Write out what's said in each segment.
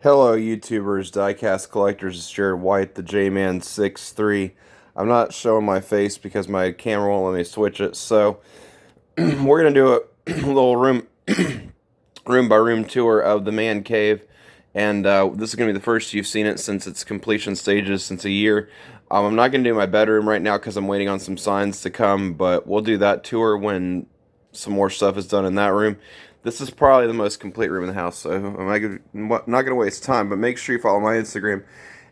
Hello, YouTubers, diecast collectors. It's Jared White, the J-Man 63. I'm not showing my face because my camera won't let me switch it, so we're gonna do a little room by room tour of the man cave, and this is gonna be the first you've seen it since its completion stages since a year. I'm not gonna do my bedroom right now because I'm waiting on some signs to come, but we'll do that tour when some more stuff is done in that room. This is probably the most complete room in the house, so I'm not going to waste time, but make sure you follow my Instagram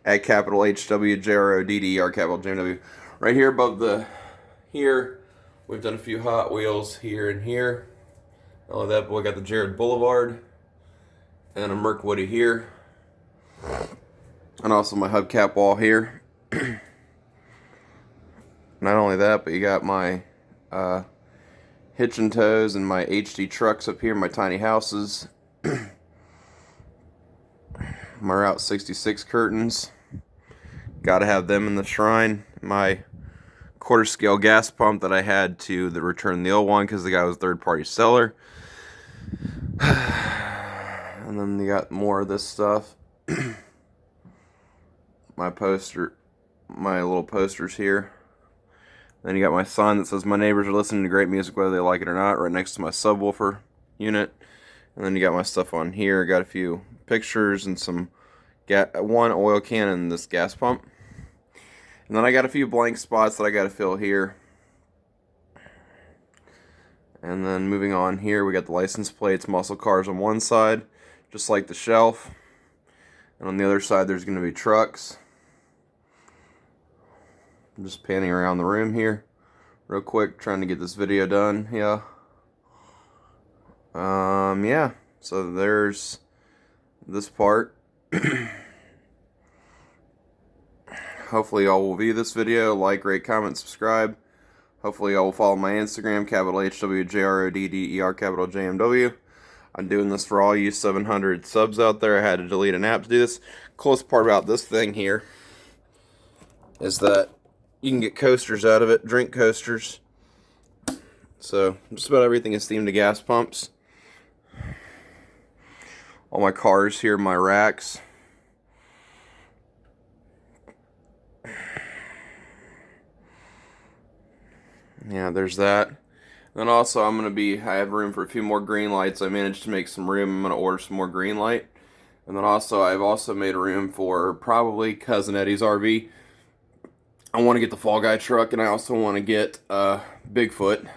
at capital HWJRODDER, capital JMW. Right here above here, we've done a few Hot Wheels here and here. All of that, but we got the Jared Boulevard, and a Merc Woody here, and also my hubcap wall here. Not only that, but you got my hitch and toes and my HD trucks up here, my tiny houses, my Route 66 curtains, gotta have them in the shrine, my quarter scale gas pump that I had to return the old one because the guy was a third party seller, and then you got more of this stuff, my little posters here. Then you got my sign that says my neighbors are listening to great music whether they like it or not, right next to my subwoofer unit. And then you got my stuff on here. Got a few pictures and one oil can and this gas pump. And then I got a few blank spots that I got to fill here. And then moving on here, we got the license plates, muscle cars on one side, just like the shelf. And on the other side, there's going to be trucks. I'm just panning around the room here real quick, trying to get this video done. Yeah. So there's this part. Hopefully y'all will view this video, like, rate, comment, subscribe. Hopefully y'all will follow my Instagram, capital HWJRODDER, capital JMW. I'm doing this for all you 700 subs out there. I had to delete an app to do this. Coolest part about this thing here is that you can get coasters out of it, drink coasters. So just about everything is themed to gas pumps. All my cars here, my racks. Yeah, there's that. Then also I have room for a few more green lights. I managed to make some room. I'm going to order some more green light. And then I've also made room for probably Cousin Eddie's RV. I want to get the Fall Guy truck, and I also want to get Bigfoot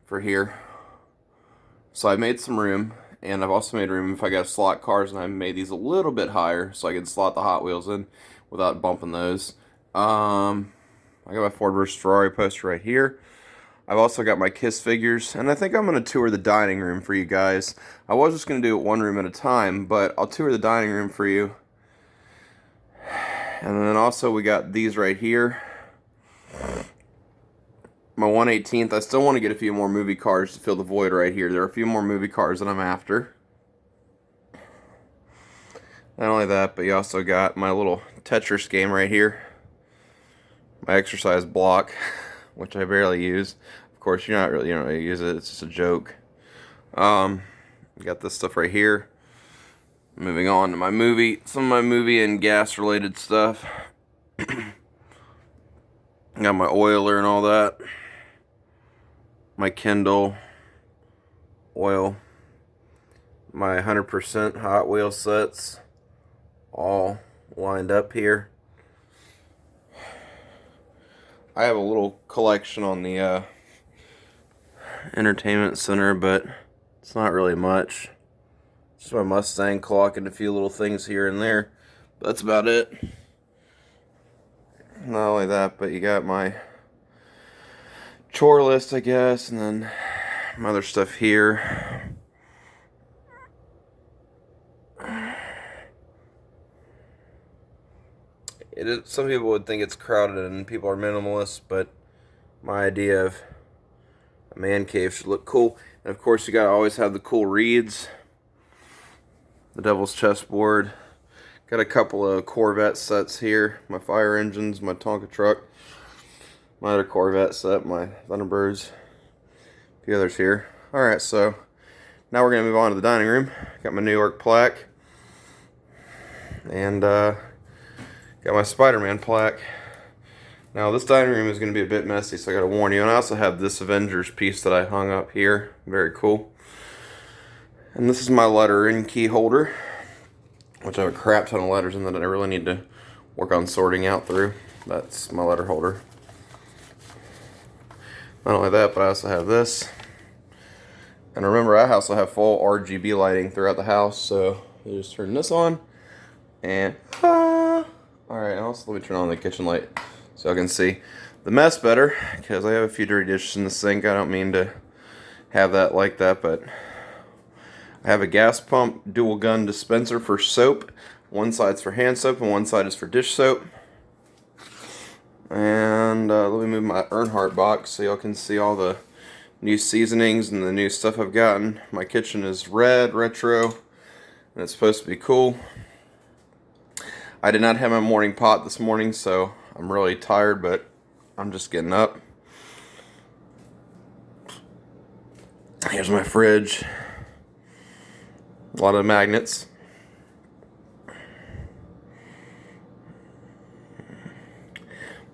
for here. So I made some room, and I've also made room if I got slot cars, and I made these a little bit higher so I can slot the Hot Wheels in without bumping those. I got my Ford vs. Ferrari poster right here. I've also got my Kiss figures, and I think I'm going to tour the dining room for you guys. I was just going to do it one room at a time, but I'll tour the dining room for you. And then also we got these right here. My 1/18th. I still want to get a few more movie cars to fill the void right here. There are a few more movie cars that I'm after. Not only that, but you also got my little Tetris game right here. My exercise block, which I barely use. Of course, you don't really use it. It's just a joke. Got this stuff right here. Moving on to some of my movie and gas related stuff. Got my oiler and all that. My Kindle oil. My 100% Hot Wheel sets. All lined up here. I have a little collection on the entertainment center, but it's not really much. Just my Mustang clock and a few little things here and there. But that's about it. Not only that, but you got my chore list, I guess, and then my other stuff here. Some people would think it's crowded and people are minimalists, but my idea of a man cave should look cool. And of course, you gotta always have the cool reeds. The Devil's Chessboard. Got a couple of Corvette sets here. My fire engines, my Tonka truck. My other Corvette set, my Thunderbirds. A few others here. Alright, so now we're going to move on to the dining room. Got my New York plaque. And got my Spider-Man plaque. Now this dining room is going to be a bit messy, so I got to warn you. And I also have this Avengers piece that I hung up here. Very cool. And this is my letter and key holder, which I have a crap ton of letters in that I really need to work on sorting out through. That's my letter holder. Not only that, but I also have this. And remember, I also have full RGB lighting throughout the house, so you just turn this on, and alright, also let me turn on the kitchen light so I can see the mess better, because I have a few dirty dishes in the sink. I don't mean to have that like that, but I have a gas pump dual gun dispenser for soap. One side's for hand soap and one side is for dish soap. And let me move my Earnhardt box so y'all can see all the new seasonings and the new stuff I've gotten. My kitchen is red, retro, and it's supposed to be cool. I did not have my morning pot this morning, so I'm really tired, but I'm just getting up. Here's my fridge. A lot of magnets.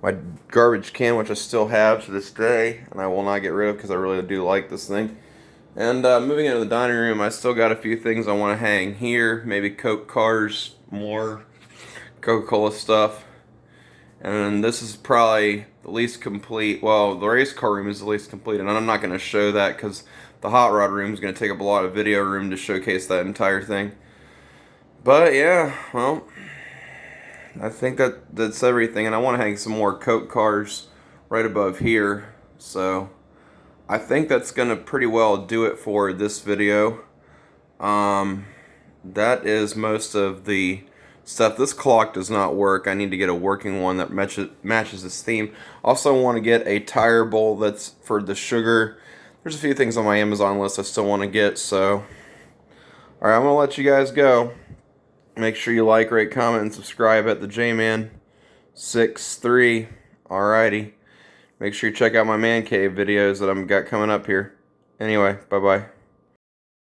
My garbage can, which I still have to this day, and I will not get rid of because I really do like this thing. And moving into the dining room, I still got a few things I want to hang here. Maybe Coke cars, more Coca-Cola stuff. And then this is probably the least complete. Well, the race car room is the least complete, and I'm not going to show that because the hot rod room is going to take up a lot of video room to showcase that entire thing. But yeah, well, I think that's everything, and I want to hang some more Coke cars right above here, so I think that's going to pretty well do it for this video. That is most of the stuff. This clock does not work. I need to get a working one that matches this theme. Also want to get a tire bowl that's for the sugar. There's a few things on my Amazon list I still want to get, so alright, I'm going to let you guys go. Make sure you like, rate, comment, and subscribe at the J-Man63. Alrighty. Make sure you check out my man cave videos that I've got coming up here. Anyway, bye-bye.